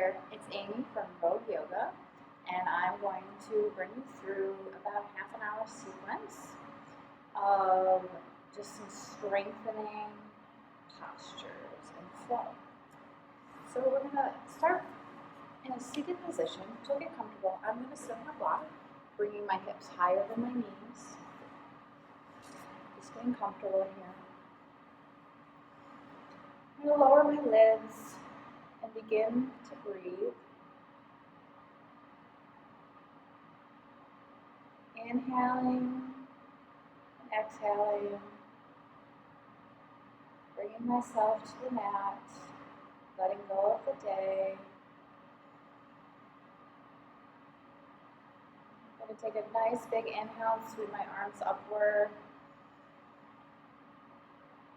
there, it's Amy from Vogue Yoga, and I'm going to bring you through about a half an hour sequence of just some strengthening postures and flow. So we're going to start in a seated position. So get comfortable. I'm going to sit on a block, bringing my hips higher than my knees. Just getting comfortable here. I'm going to lower my lids and begin to breathe. Inhaling and exhaling. Bringing myself to the mat. Letting go of the day. I'm going to take a nice big inhale and sweep my arms upward.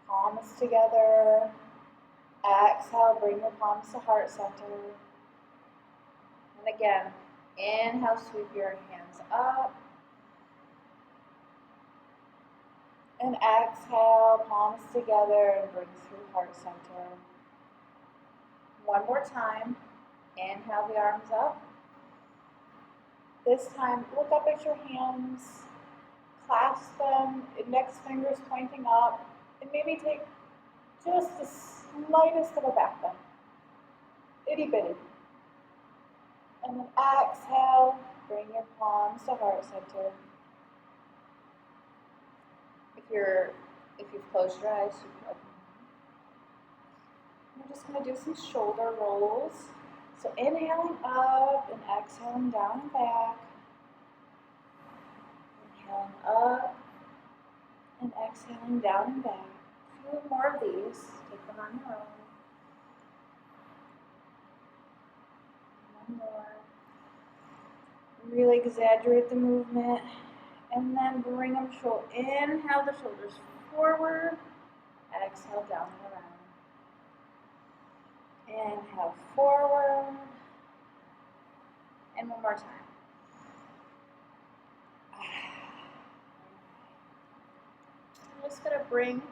Palms together. Exhale, bring your palms to heart center. And again, inhale, sweep your hands up. And exhale, palms together and bring through heart center. One more time. Inhale the arms up. This time, look up at your hands. Clasp them, index fingers pointing up. And maybe take just the slightest of a back bend. Itty bitty. And then exhale, bring your palms to heart center. If you've closed your eyes, you can open them. We're just going to do some shoulder rolls. So inhaling up and exhaling down and back. Inhaling up and exhaling down and back. A few more of these. Take them on your own. One more. Really exaggerate the movement. And then bring them inhale the shoulders forward. Exhale down and around. Inhale forward. And one more time. I'm just going to bring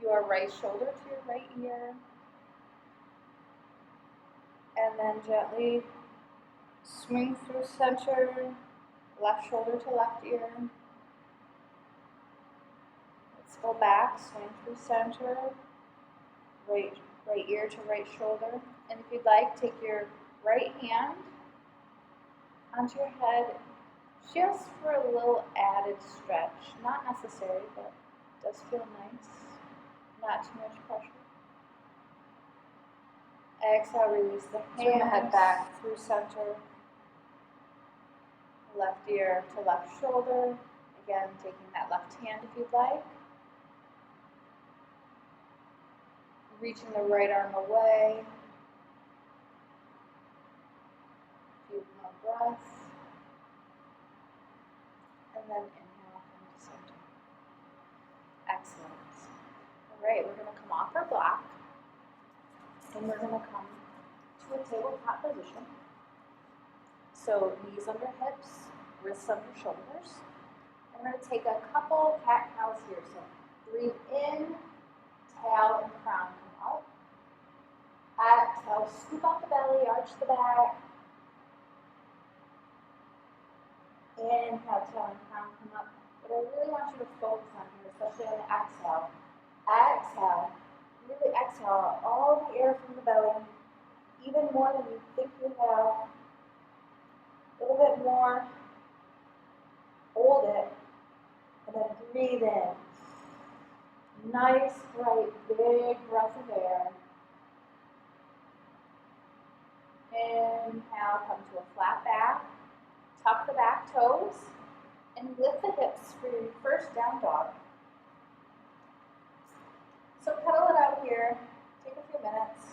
your right shoulder to your right ear. And then gently swing through center, left shoulder to left ear. Let's go back, swing through center, right ear to right shoulder. And if you'd like, take your right hand onto your head just for a little added stretch. Not necessary, but it does feel nice. Not too much pressure. Exhale, release the hands. Swing the head back through center. Left ear to left shoulder. Again, taking that left hand if you'd like. Reaching the right arm away. A few more breaths. And then inhale, come to center. Excellent. All right, we're going to come off our block. And we're going to come to a tabletop position. So knees under hips, wrists under shoulders. And we're going to take a couple cat-cows here. So breathe in, tail and crown come up. Exhale, scoop out the belly, arch the back. Inhale, tail and crown come up. But I really want you to focus on here, especially on the exhale. Exhale. Really exhale all the air from the belly, even more than you think you have. A little bit more. Hold it. And then breathe in. Nice, bright, big breath of air. Inhale, come to a flat back. Tuck the back toes. And lift the hips for your first down dog. So pedal it out here. Take a few minutes.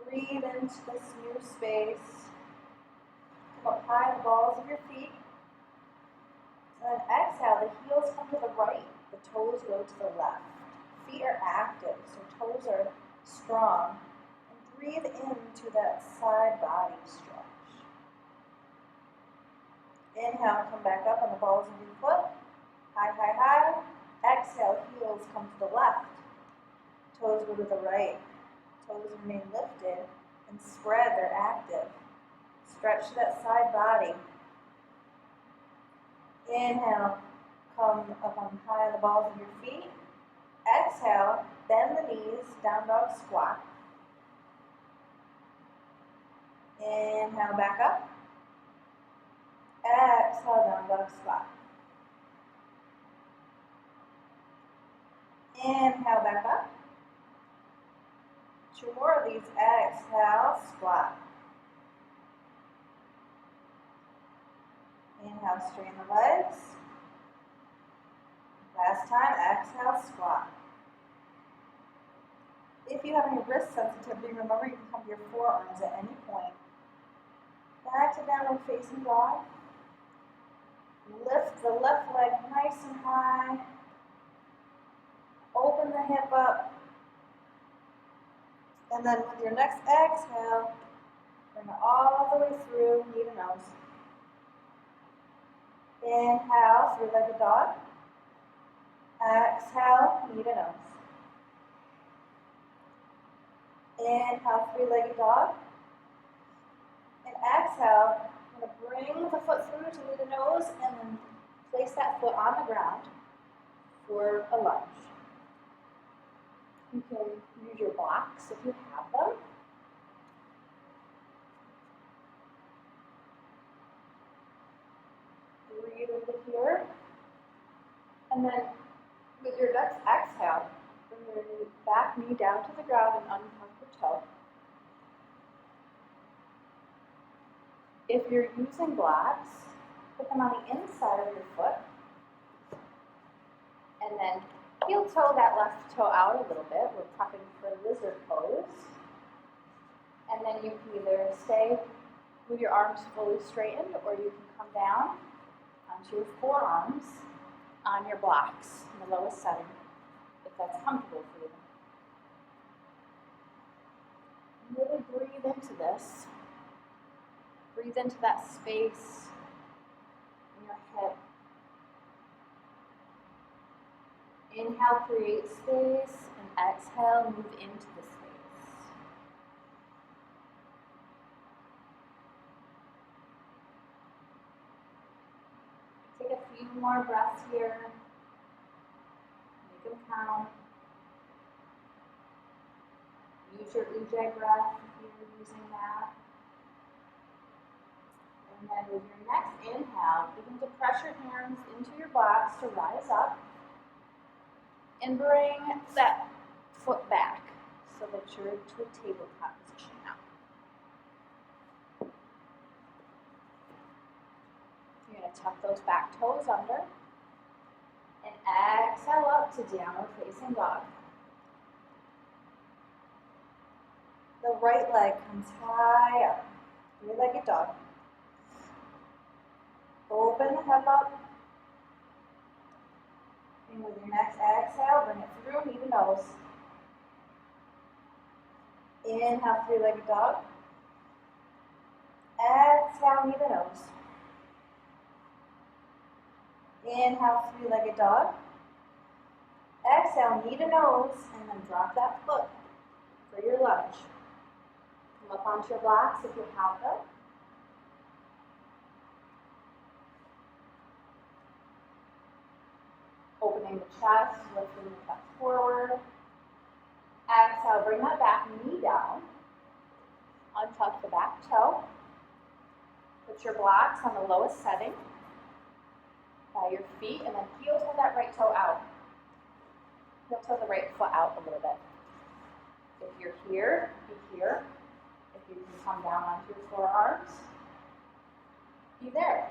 Breathe into this new space. Come up high, the balls of your feet. And then exhale, the heels come to the right. The toes go to the left. Feet are active, so toes are strong. And breathe into that side body stretch. Inhale, come back up on the balls of your foot. High, high, high. Exhale, heels come to the left. Toes go to the right. Toes remain lifted. And and spread, they're active. Stretch that side body. Inhale, come up on high on the balls of your feet. Exhale, bend the knees, down dog squat. Inhale, back up. Exhale, down dog squat. Inhale, back up. 2 more of these. Exhale, squat. Inhale, straighten the legs. Last time, exhale, squat. If you have any wrist sensitivity, remember you can come to your forearms at any point. Back to downward facing dog. Lift the left leg nice and high. Open the hip up. And then with your next exhale, bring it all the way through, knee to nose. Inhale, 3-legged dog. Exhale, knee to nose. Inhale, 3-legged dog. And exhale, I'm going to bring the foot through to knee to nose and then place that foot on the ground for a lunge. You can use your blocks if you have them. Breathe into here. And then with your next exhale, bring your back knee down to the ground and untuck your toe. If you're using blocks, put them on the inside of your foot. And then heel toe that left toe out a little bit. We're prepping for lizard pose. And then you can either stay with your arms fully straightened, or you can come down onto your forearms on your blocks in the lowest setting, if that's comfortable for you. Really breathe into this. Breathe into that space in your hip. Inhale, create space, and exhale, move into the space. Take a few more breaths here. Make them count. Use your Ujjayi breath if you're using that. And then with your next inhale, begin to press your hands into your blocks to rise up. And bring that foot back so that you're into a tabletop position now. You're going to tuck those back toes under. And exhale up to downward facing dog. The right leg comes high up. 3-legged dog. Open the hip up. And with your next exhale, bring it through, knee to nose. Inhale, 3-legged dog. Exhale, knee to nose. Inhale, 3-legged dog. Exhale, knee to nose, and then drop that foot for your lunge. Come up onto your blocks if you have them. Opening the chest, lifting the chest forward. Exhale, bring that back knee down. Untuck the back toe. Put your blocks on the lowest setting by your feet, and then heel toe that right toe out. Heel toe the right foot out a little bit. If you're here, be here. If you can come down onto your forearms, be there.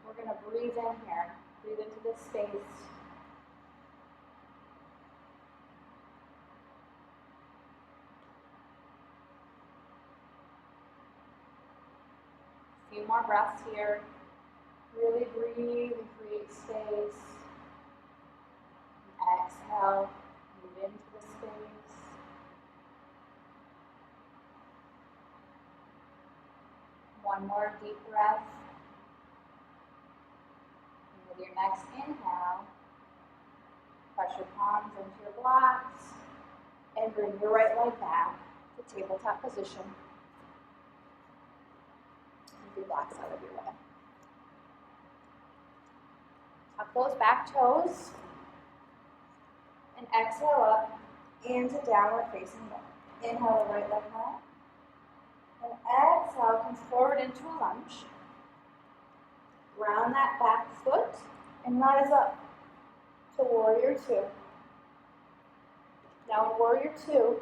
We're going to breathe in here. Breathe into this space. A few more breaths here. Really breathe and create space. And exhale, move into the space. One more deep breath. With your next inhale, press your palms into your blocks and bring your right leg back to to tabletop position. Move your blocks out of your way. Tuck those back toes. And exhale up into downward facing dog. Inhale the right leg high. And exhale, comes forward into a lunge. Round that back foot and rise up to warrior two. Now in warrior two,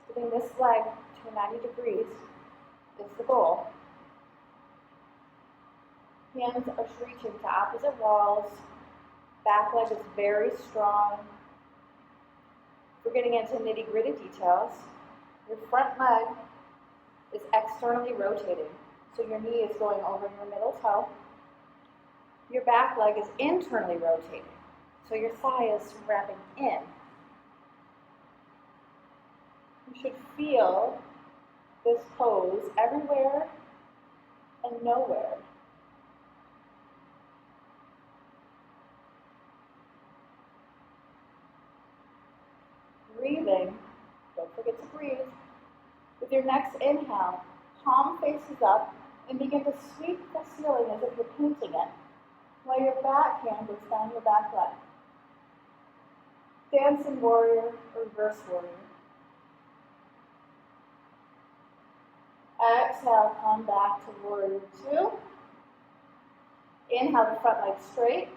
giving this leg to 90 degrees is the goal. Hands are reaching to opposite walls. Back leg is very strong. We're getting into nitty-gritty details. Your front leg is externally rotating, so your knee is going over your middle toe. Your back leg is internally rotating, so your thigh is wrapping in. You should feel this pose everywhere and nowhere. Breathing, don't forget to breathe. With your next inhale, palm faces up and begin to sweep the ceiling as if you're painting it, while your back hand goes down your back leg. Dancing warrior, reverse warrior. Exhale, come back to warrior two. Inhale the front leg straight.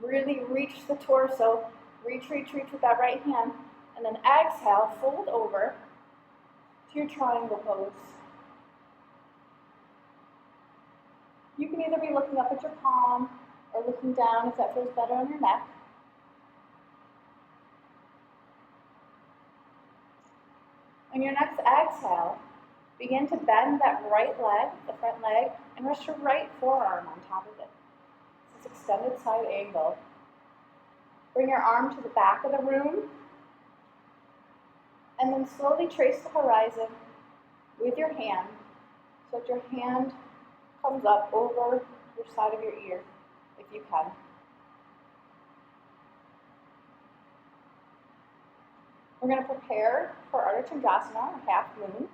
Really reach the torso. Reach with that right hand. And then exhale, fold over to your triangle pose. You can either be looking up at your palm or looking down if that feels better on your neck. On your next exhale, begin to bend that right leg, the front leg, and rest your right forearm on top of it. This is extended side angle. Bring your arm to the back of the room, and then slowly trace the horizon with your hand, so that your hand comes up over your side of your ear, if you can. We're going to prepare for Ardha Chandrasana, or half moon.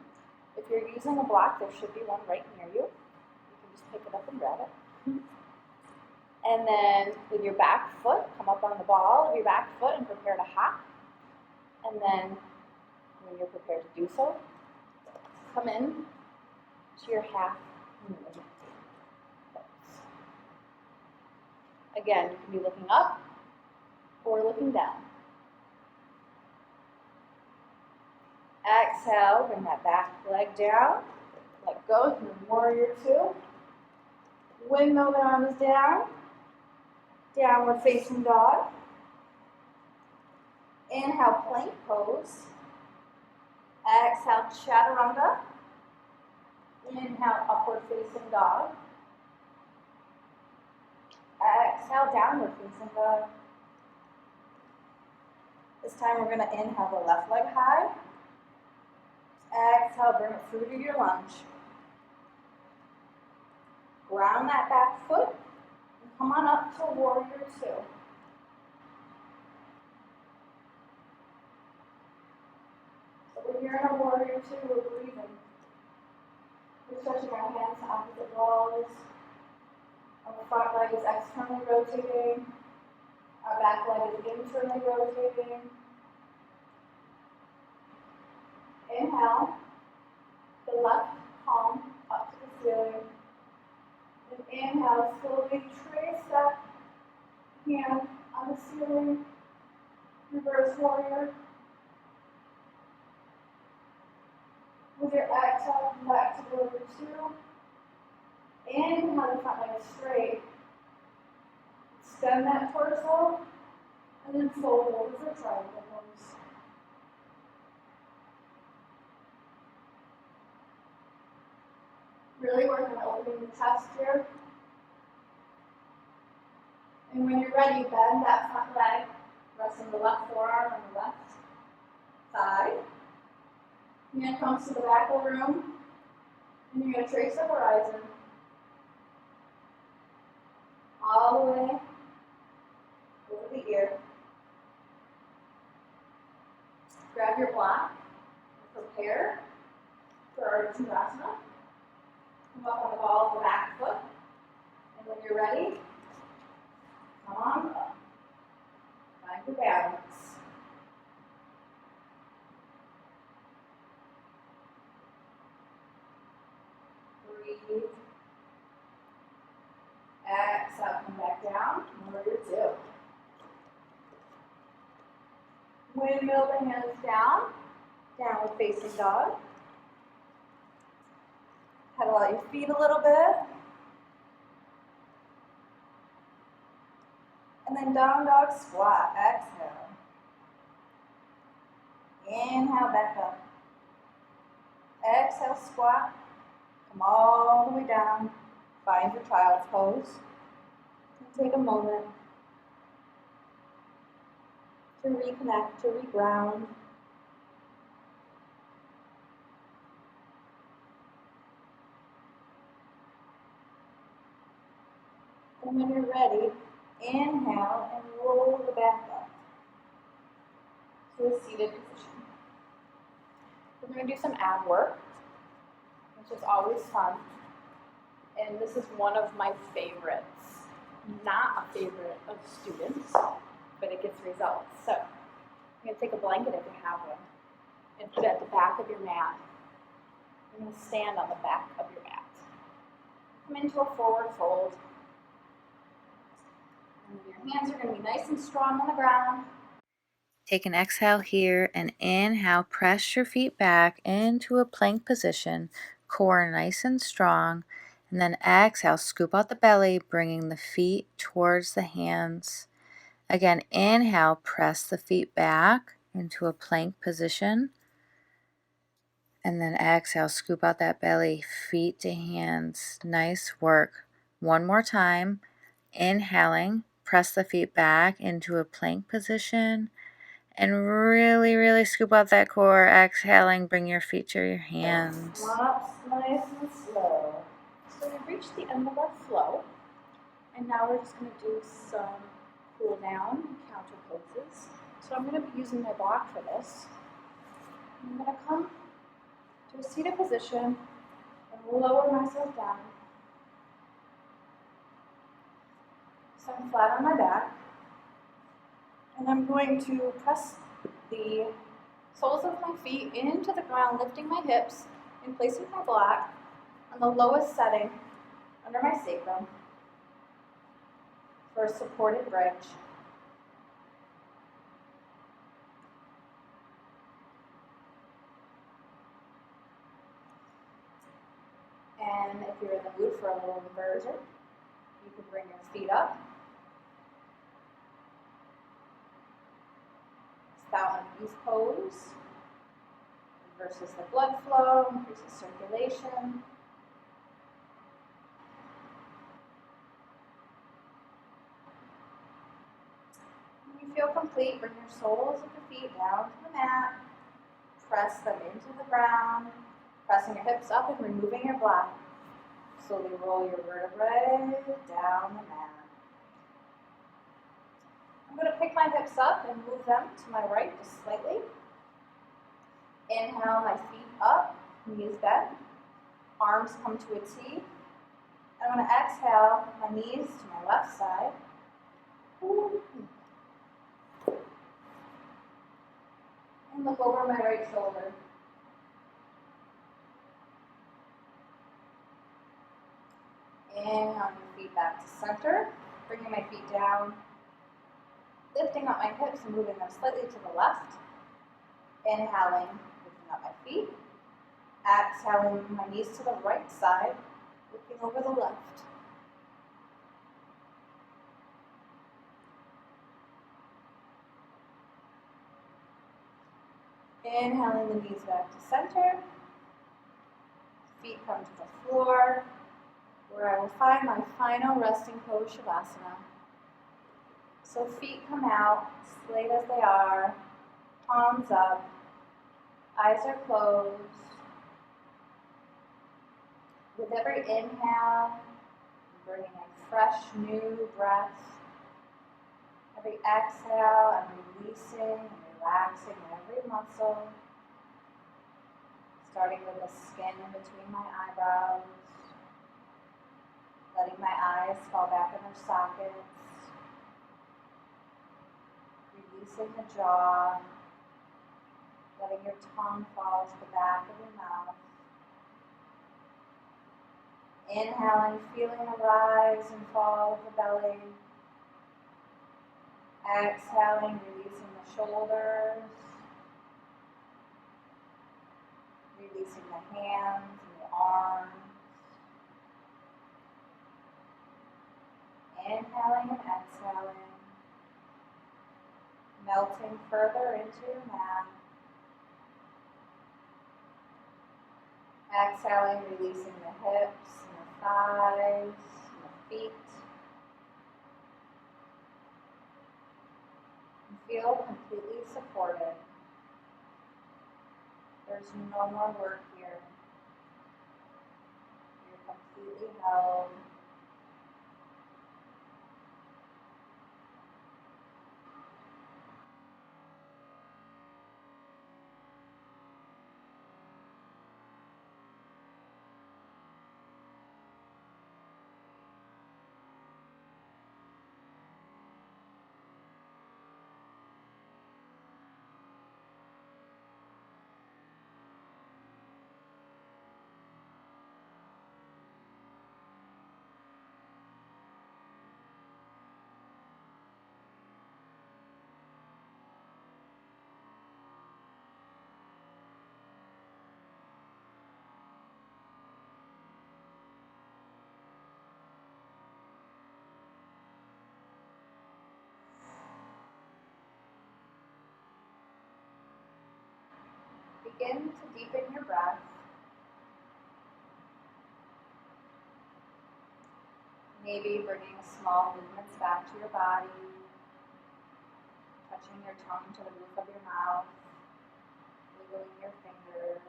If you're using a block, there should be one right near you. You can just pick it up and grab it. And then with your back foot, come up on the ball of your back foot and prepare to hop. And then when you're prepared to do so, come in to your half moon pose. Again, you can be looking up or looking down. Exhale, bring that back leg down. Let go through warrior two. Windmill the arms down. Downward facing dog. Inhale, plank pose. Exhale, chaturanga. Inhale, upward facing dog. Exhale, downward facing dog. This time we're going to inhale the left leg high. Exhale, bring it through to your lunge. Ground that back foot. Come on up to warrior two. So we're here in a warrior two, we're breathing. We're stretching our hands to opposite walls. Our front leg is externally rotating. Our back leg is internally rotating. Inhale, the left palm up to the ceiling. And inhale, slowly trace that hand on the ceiling. Reverse warrior. With your exhale, come back to warrior two. Inhale, the front leg is straight. Extend that torso, and then fold over for triangle pose. Really working on opening the chest here. And when you're ready, bend that front leg, resting the left forearm on the left side. Hand comes to the back of the room, and you're going to trace the horizon all the way over the ear. Grab your block, prepare for Ardha Come up on the ball of the back foot. And when you're ready, come on up. Find your balance. Breathe. Exhale, come back down. Warrior two. Windmill the hands down. Downward facing dog. Pedal out your feet a little bit. And then down dog squat. Exhale. Inhale, back up. Exhale, squat. Come all the way down. Find your child's pose. And take a moment to reconnect, to reground. And when you're ready, inhale and roll the back up to a seated position. We're going to do some ab work, which is always fun. And this is one of my favorites. Not a favorite of students, but it gets results. So you're going to take a blanket if you have one and put it at the back of your mat. You're going to stand on the back of your mat. Come into a forward fold. And your hands are going to be nice and strong on the ground. Take an exhale here and inhale, press your feet back into a plank position, core nice and strong. And then exhale, scoop out the belly, bringing the feet towards the hands. Again, inhale, press the feet back into a plank position. And then exhale, scoop out that belly, feet to hands. Nice work. One more time. Inhaling, press the feet back into a plank position. And really, really scoop out that core. Exhaling, bring your feet to your hands. Drops nice and slow. So we've reached the end of our flow. And now we're just going to do some cool down and counter poses. So I'm going to be using my block for this. I'm going to come to a seated position and lower myself down. So I'm flat on my back. And I'm going to press the soles of my feet into the ground, lifting my hips and placing my block on the lowest setting under my sacrum for a supported bridge. And if you're in the mood for a little inversion, you can bring your feet up. Down ease pose. Reverses the blood flow, increases circulation. When you feel complete, bring your soles of the feet down to the mat. Press them into the ground, pressing your hips up and removing your block. Slowly roll your vertebrae down the mat. I'm going to pick my hips up and move them to my right just slightly. Inhale, my feet up, knees bent, arms come to a T. I'm going to exhale, my knees to my left side. And look over my right shoulder. Inhale your feet back to center, bringing my feet down, lifting up my hips and moving them slightly to the left. Inhaling, lifting up my feet. Exhaling, my knees to the right side, looking over the left. Inhaling the knees back to center. Feet come to the floor, where I will find my final resting pose, Shavasana. So feet come out, straight as they are, palms up, eyes are closed. With every inhale, I'm bringing a fresh, new breath. Every exhale, I'm releasing and relaxing every muscle. starting with the skin in between my eyebrows, letting my eyes fall back in their sockets, releasing the jaw, letting your tongue fall to the back of your mouth. Inhaling, feeling the rise and fall of the belly. Exhaling, releasing the shoulders, releasing the hands and the arms. Inhaling and exhaling, melting further into your mat. Exhaling, releasing the hips and the thighs and the feet. And feel completely supported. There's no more work here. You're completely held. Begin to deepen your breath. Maybe bringing small movements back to your body, touching your tongue to the roof of your mouth, wiggling your fingers.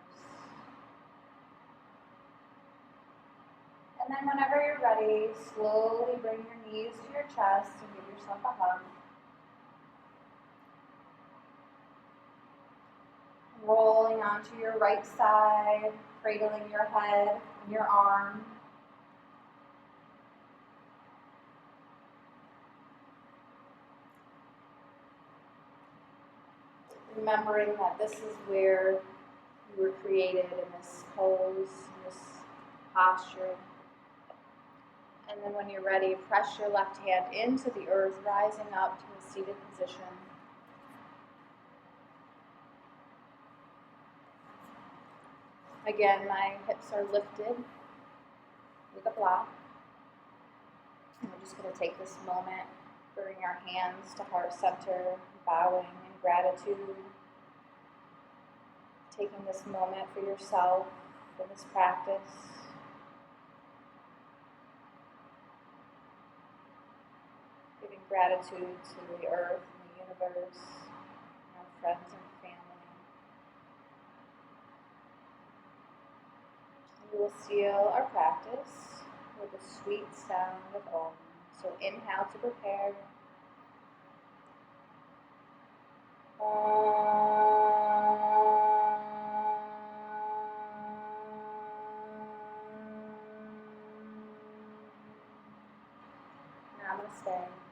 And then whenever you're ready, slowly bring your knees to your chest and give yourself a hug. Rolling onto your right side, cradling your head and your arm. Remembering that this is where you were created, in this pose, in this posture. And then when you're ready, press your left hand into the earth, rising up to a seated position. Again, my hips are lifted with a block. And we're just going to take this moment, bring our hands to heart center, bowing in gratitude. Taking this moment for yourself, for this practice. Giving gratitude to the earth and the universe, and our friends and family. We will seal our practice with a sweet sound of Om. So inhale to prepare. Namaste.